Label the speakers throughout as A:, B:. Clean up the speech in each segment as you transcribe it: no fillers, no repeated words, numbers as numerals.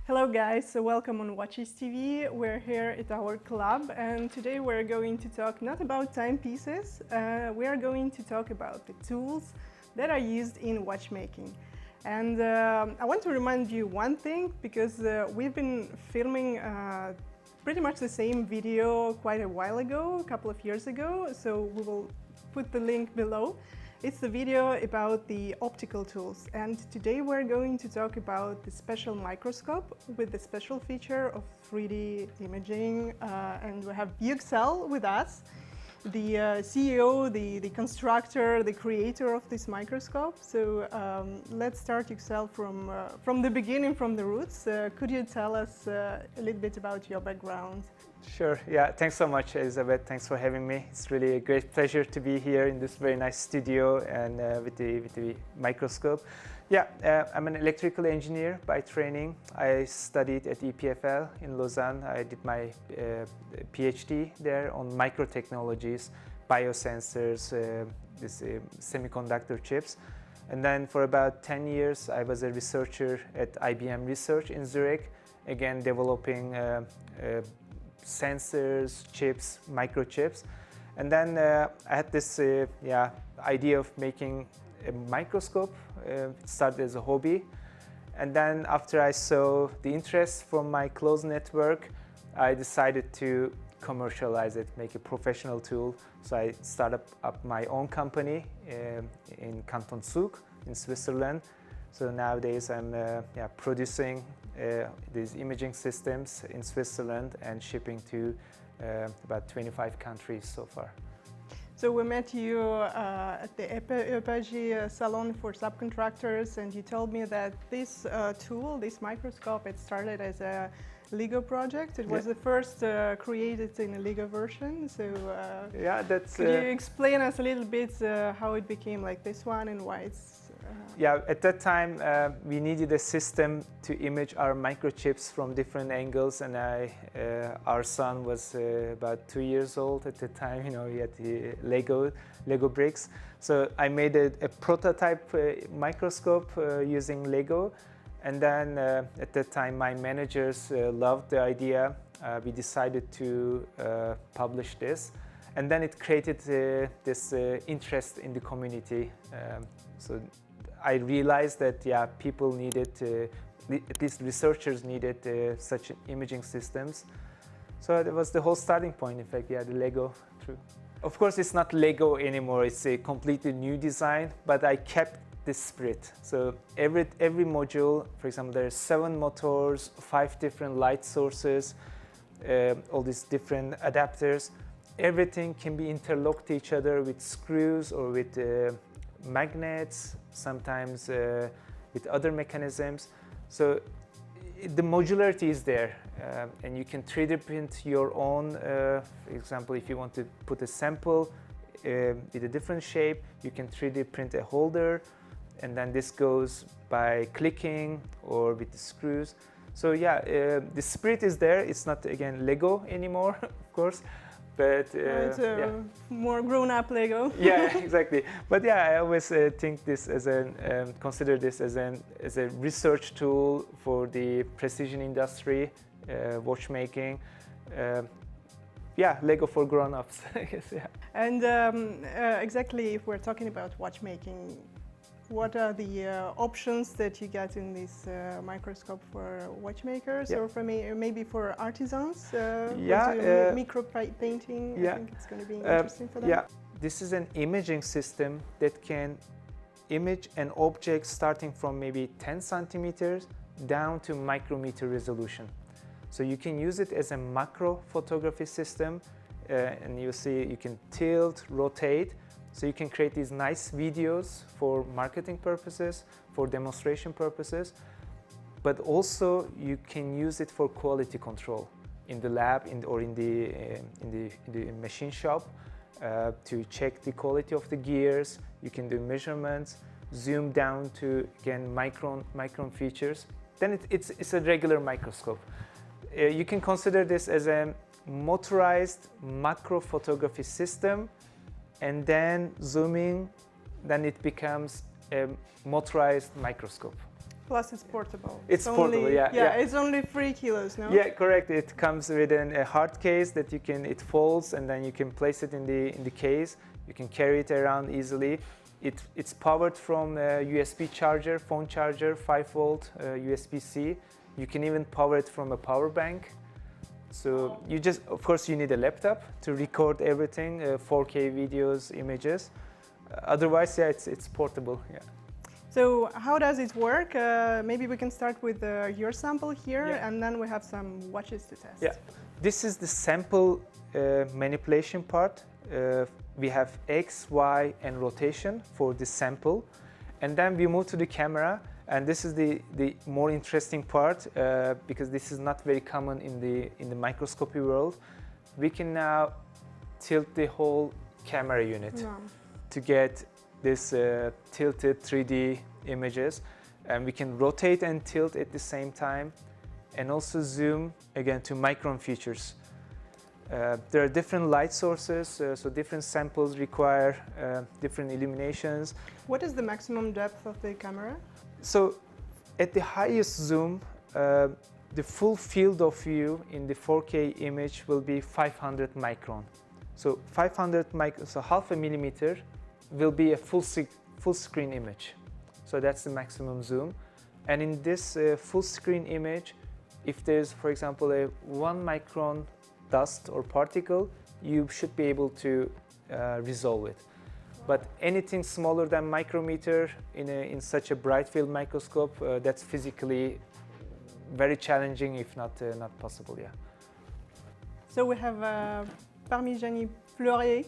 A: Hello guys, so welcome on Watches TV. We're here at our club and today we're going to talk not about timepieces, we are going to talk about the tools that are used in watchmaking. And I want to remind you one thing, because we've been filming pretty much the same video quite a while ago, a couple of years ago, so we will put the link below. It's the video about the optical tools, and today we're going to talk about the special microscope with the special feature of 3D imaging, and we have Yuksel with us, the CEO, the constructor, the creator of this microscope. So let's start, Yuksel, from the beginning, from the roots. Could you tell us a little bit about your background?
B: Sure, yeah, thanks so much, Elizabeth. Thanks for having me. It's really a great pleasure to be here in this very nice studio and with the microscope. Yeah, I'm an electrical engineer by training. I studied at EPFL in Lausanne. I did my PhD there on microtechnologies, biosensors, semiconductor chips. And then for about 10 years, I was a researcher at IBM Research in Zurich, again developing sensors, chips, microchips. And then I had this idea of making a microscope. It started as a hobby. And then after I saw the interest from my close network, I decided to commercialize it, make a professional tool. So I started up my own company in Canton Zug in Switzerland. So nowadays I'm producing these imaging systems in Switzerland and shipping to about 25 countries so far.
A: So we met you at the EPAGI salon for subcontractors, and you told me that this tool, this microscope, it started as a Lego project. It was the first created in a Lego version. So could you explain us a little bit how it became like this one and why it's...
B: Yeah, at that time we needed a system to image our microchips from different angles, and our son was about 2 years old at the time. You know, he had the Lego bricks. So I made a prototype microscope using Lego, and then at that time my managers loved the idea. We decided to publish this, and then it created this interest in the community. So I realized that people needed, at least researchers needed such imaging systems. So that was the whole starting point, in fact, the Lego. True. Of course, it's not Lego anymore, it's a completely new design, but I kept this spirit. So every module, for example, there are 7 motors, 5 different light sources, all these different adapters. Everything can be interlocked to each other with screws or with magnets, sometimes with other mechanisms. So the modularity is there, and you can 3D print your own. For example, if you want to put a sample with a different shape, you can 3D print a holder, and then this goes by clicking or with the screws. So the spirit is there. It's not, again, Lego anymore, of course. But,
A: it's a more grown-up Lego.
B: Yeah, exactly. But I always think this as consider this as a research tool for the precision industry, watchmaking. Lego for grown-ups, I guess. Yeah.
A: And exactly, if we're talking about watchmaking, what are the options that you get in this microscope for watchmakers, or for maybe for artisans? Micro painting. I think it's going to be interesting for them.
B: Yeah, this is an imaging system that can image an object starting from maybe 10 centimeters down to micrometer resolution. So you can use it as a macro photography system, and you see you can tilt, rotate. So you can create these nice videos for marketing purposes, for demonstration purposes, but also you can use it for quality control in the lab or in the machine shop to check the quality of the gears. You can do measurements, zoom down to, again, micron features. Then it's a regular microscope. You can consider this as a motorized macro photography system, and then zooming, then it becomes a motorized microscope.
A: Plus it's portable.
B: It's portable, yeah.
A: It's only 3 kilos, no?
B: Yeah, correct. It comes with a hard case that it folds, and then you can place it in the case. You can carry it around easily. It's powered from a USB charger, phone charger, 5 volt USB-C. You can even power it from a power bank. So of course you need a laptop to record everything, 4K videos, images. Otherwise, yeah, it's portable, yeah.
A: So how does it work? Maybe we can start with your sample here, and then we have some watches to test.
B: Yeah, this is the sample manipulation part. We have X, Y, and rotation for the sample. And then we move to the camera, and this is the more interesting part because this is not very common in the microscopy world. We can now tilt the whole camera unit to get this tilted 3D images, and we can rotate and tilt at the same time, and also zoom again to micron features. There are different light sources, so different samples require different illuminations.
A: What is the maximum depth of the camera?
B: So at the highest zoom, the full field of view in the 4K image will be 500 micron. So 500 micron, so half a millimeter will be a full screen image. So that's the maximum zoom. And in this full screen image, if there's, for example, a 1 micron dust or particle, you should be able to resolve it. But anything smaller than micrometer in such a bright field microscope, that's physically very challenging, if not possible, yeah.
A: So we have Parmigiani Fleurier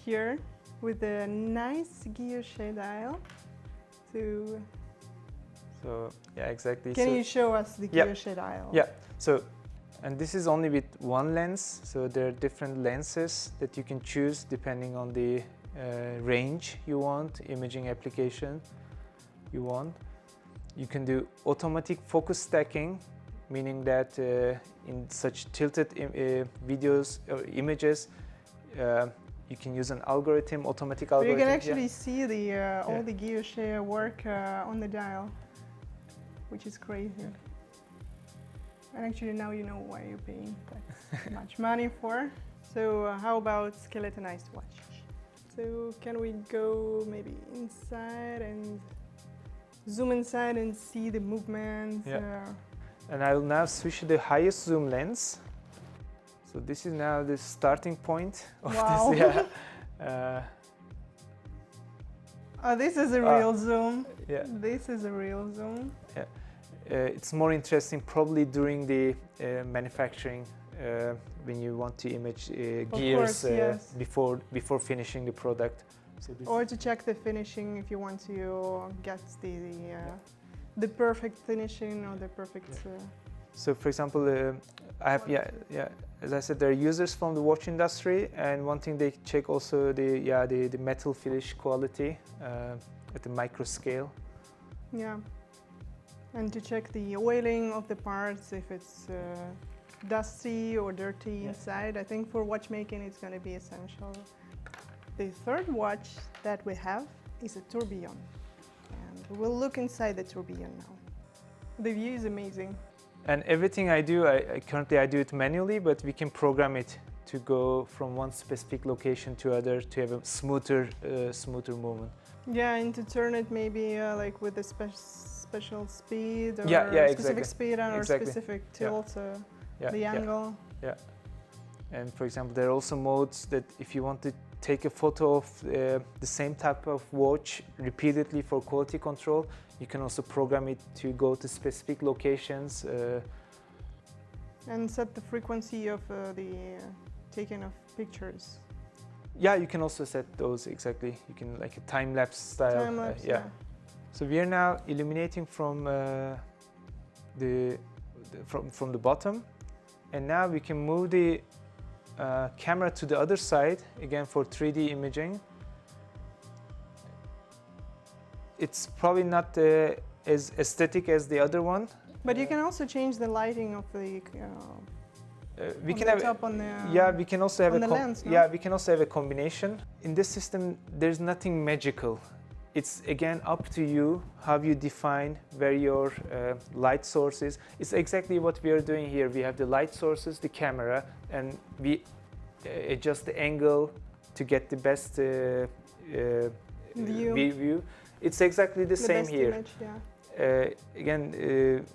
A: here with a nice guilloche dial.
B: So yeah, exactly.
A: Can you show us the guilloche dial?
B: Yeah. So, and this is only with one lens. So there are different lenses that you can choose depending on the range you want, imaging application you want. You can do automatic focus stacking, meaning that in such tilted videos or images, you can use an algorithm, automatic algorithm.
A: You can actually see the all the guilloche work on the dial, which is crazy. And actually now you know why you're paying that much money for. So how about skeletonized watch? So can we go maybe inside and zoom inside and see the movements?
B: Yeah. And I will now switch to the highest zoom lens. So this is now the starting point of this. Yeah.
A: Oh, this is a real zoom.
B: Yeah.
A: This is a real zoom.
B: Yeah. It's more interesting probably during the manufacturing when you want to image gears before finishing the product. So
A: or to check the finishing if you want to get the perfect finishing or the perfect.
B: So for example, I have as I said, there are users from the watch industry, and one thing they check also the metal finish quality at the micro scale.
A: Yeah, and to check the oiling of the parts, if it's dusty or dirty inside. I think for watchmaking it's going to be essential. The third watch that we have is a tourbillon, and we'll look inside the tourbillon now. The view is amazing.
B: And everything I do, currently I do it manually, but we can program it to go from one specific location to other to have a smoother movement.
A: Yeah, and to turn it maybe like with a special speed or specific speed or specific tilt, the angle.
B: Yeah. And for example, there are also modes that if you want to take a photo of the same type of watch repeatedly for quality control, you can also program it to go to specific locations.
A: And set the frequency of the taking of pictures.
B: Yeah, you can also set those exactly. You can like a time-lapse style.
A: Time-lapse,
B: yeah. So we are now illuminating from the bottom, and now we can move the camera to the other side again for 3D imaging. It's probably not as aesthetic as the other one.
A: But you can also change the lighting of the.
B: We can have
A: top on the.
B: We can also have
A: on the lens. No?
B: Yeah, we can also have a combination. In this system, there's nothing magical. it's again up to you how you define where your light source is. It's exactly what we are doing here. We have the light sources, the camera, and we adjust the angle to get the best view. It's exactly the same
A: best
B: here.
A: Image, yeah.
B: Again,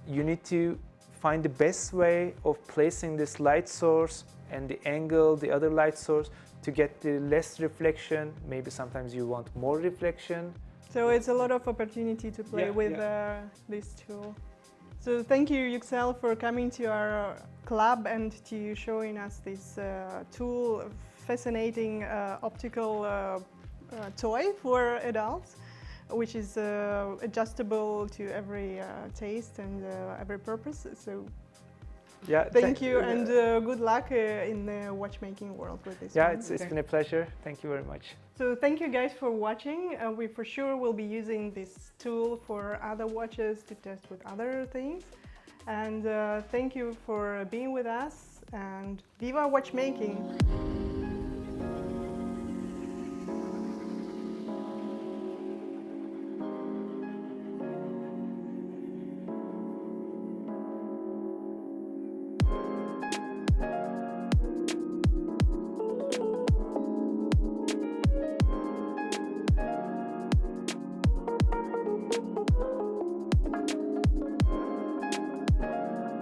B: you need to find the best way of placing this light source and the angle, the other light source, to get the less reflection. Maybe sometimes you want more reflection.
A: So it's a lot of opportunity to play with this tool. So thank you, Yuksel, for coming to our club and to showing us this tool, fascinating optical toy for adults, which is adjustable to every taste and every purpose. So thank you, and good luck in the watchmaking world with this.
B: Yeah, it's been a pleasure. Thank you very much.
A: So thank you guys for watching. We for sure will be using this tool for other watches to test with other things. And thank you for being with us, and viva watchmaking!